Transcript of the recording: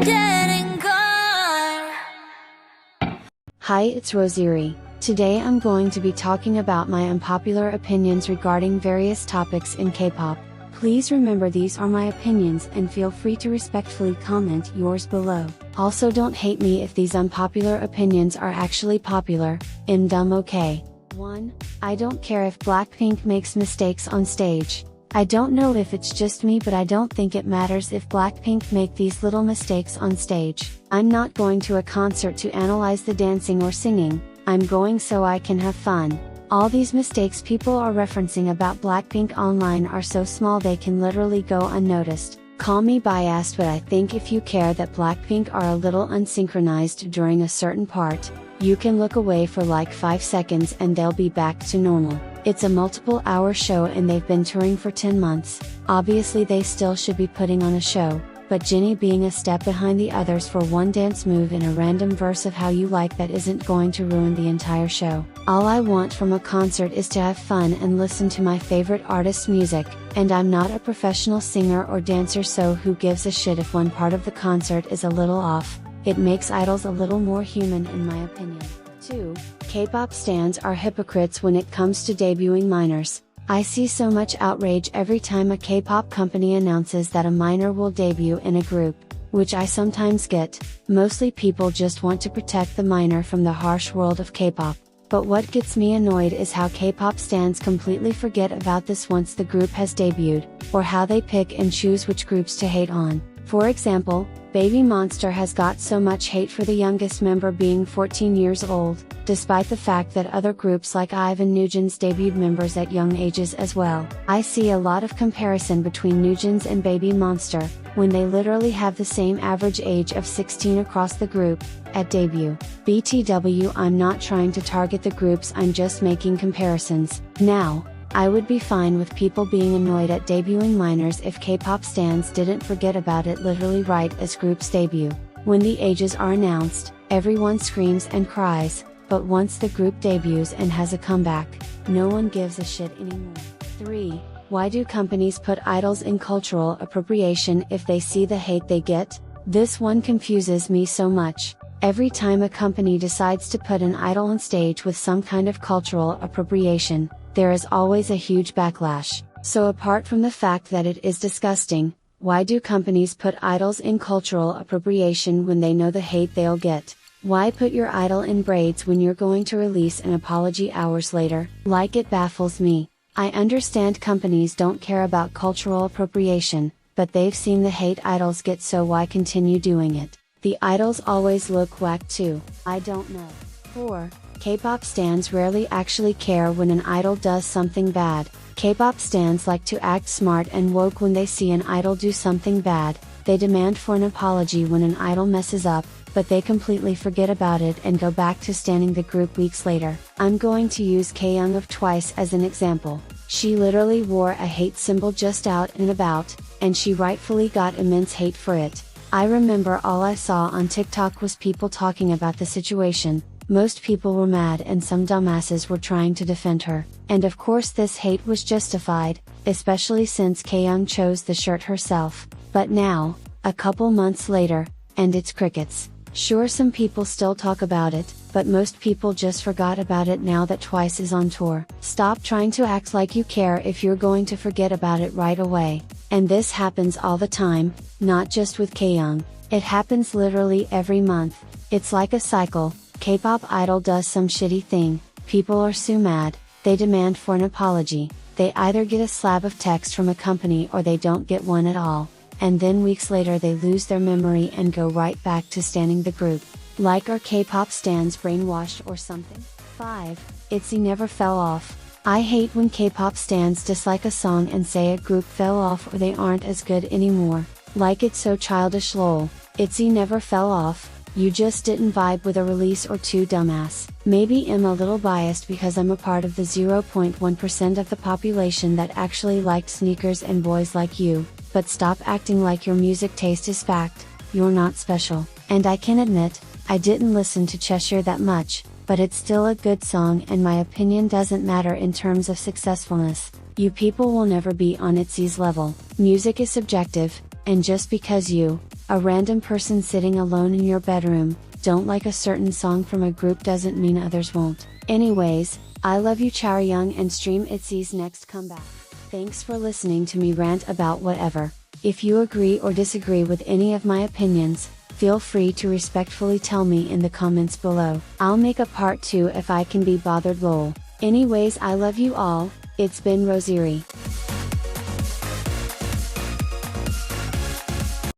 getting gone. Hi, it's Roseerie. Today I'm going to be talking about my unpopular opinions regarding various topics in K-pop. Please remember these are my opinions and feel free to respectfully comment yours below. Also, don't hate me if these unpopular opinions are actually popular. I'm dumb, okay? 1. I don't care if Blackpink makes mistakes on stage. I don't know if it's just me, but I don't think it matters if Blackpink make these little mistakes on stage. I'm not going to a concert to analyze the dancing or singing, I'm going so I can have fun. All these mistakes people are referencing about Blackpink online are so small they can literally go unnoticed. Call me biased, but I think if you care that Blackpink are a little unsynchronized during a certain part, you can look away for like 5 seconds and they'll be back to normal. It's a multiple hour show and they've been touring for 10 months, obviously they still should be putting on a show, but Jennie being a step behind the others for one dance move in a random verse of how you like that isn't going to ruin the entire show. All I want from a concert is to have fun and listen to my favorite artist's music, and I'm not a professional singer or dancer, so who gives a shit if one part of the concert is a little off. It makes idols a little more human in my opinion. 2. K-pop stans are hypocrites when it comes to debuting minors. I see so much outrage every time a K-pop company announces that a minor will debut in a group, which I sometimes get. Mostly people just want to protect the minor from the harsh world of K-pop. But what gets me annoyed is how K-pop stans completely forget about this once the group has debuted, or how they pick and choose which groups to hate on. For example, babymonster has got so much hate for the youngest member being 14 years old, despite the fact that other groups like IVE and newjeans debuted members at young ages as well. I see a lot of comparison between newjeans and babymonster, when they literally have the same average age of 16 across the group, at debut. BTW, I'm not trying to target the groups, I'm just making comparisons. Now, I would be fine with people being annoyed at debuting minors if K-pop stans didn't forget about it literally right as groups debut. When the ages are announced, everyone screams and cries, but once the group debuts and has a comeback, no one gives a shit anymore. 3. Why do companies put idols in cultural appropriation if they see the hate they get? This one confuses me so much. Every time a company decides to put an idol on stage with some kind of cultural appropriation, there is always a huge backlash. So apart from the fact that it is disgusting, why do companies put idols in cultural appropriation when they know the hate they'll get? Why put your idol in braids when you're going to release an apology hours later? Like, it baffles me. I understand companies don't care about cultural appropriation, but they've seen the hate idols get, so why continue doing it? The idols always look whack too. I don't know. 4. K-pop stans rarely actually care when an idol does something bad. K-pop stans like to act smart and woke when they see an idol do something bad. They demand for an apology when an idol messes up, but they completely forget about it and go back to standing the group weeks later. I'm going to use chaeyoung of Twice as an example. She literally wore a hate symbol just out and about, and she rightfully got immense hate for it. I remember all I saw on TikTok was people talking about the situation. Most people were mad and some dumbasses were trying to defend her, and of course this hate was justified, especially since chaeyoung chose the shirt herself. But now, a couple months later, and it's crickets. Sure, some people still talk about it, but most people just forgot about it now that Twice is on tour. Stop trying to act like you care if you're going to forget about it right away. And this happens all the time, not just with chaeyoung. It happens literally every month. It's like a cycle. K-pop idol does some shitty thing, people are so mad, they demand for an apology, they either get a slab of text from a company or they don't get one at all, and then weeks later they lose their memory and go right back to standing the group. Like, are K-pop stans brainwashed or something? 5. Itzy never fell off. I hate when K-pop stans dislike a song and say a group fell off or they aren't as good anymore. Like, it's so childish, lol. Itzy never fell off. You just didn't vibe with a release or two, dumbass. Maybe I'm a little biased because I'm a part of the 0.1% of the population that actually liked sneakers and boys like you, but stop acting like your music taste is fact. You're not special. And I can admit, I didn't listen to Chesire that much, but it's still a good song and my opinion doesn't matter in terms of successfulness. You people will never be on itzy's level. Music is subjective, and just because you A random person sitting alone in your bedroom, don't like a certain song from a group doesn't mean others won't. Anyways, I love you chaeyoung and stream itzy's next comeback. Thanks for listening to me rant about whatever. If you agree or disagree with any of my opinions, feel free to respectfully tell me in the comments below. I'll make a part 2 if I can be bothered lol. Anyways, I love you all, it's been roseerie.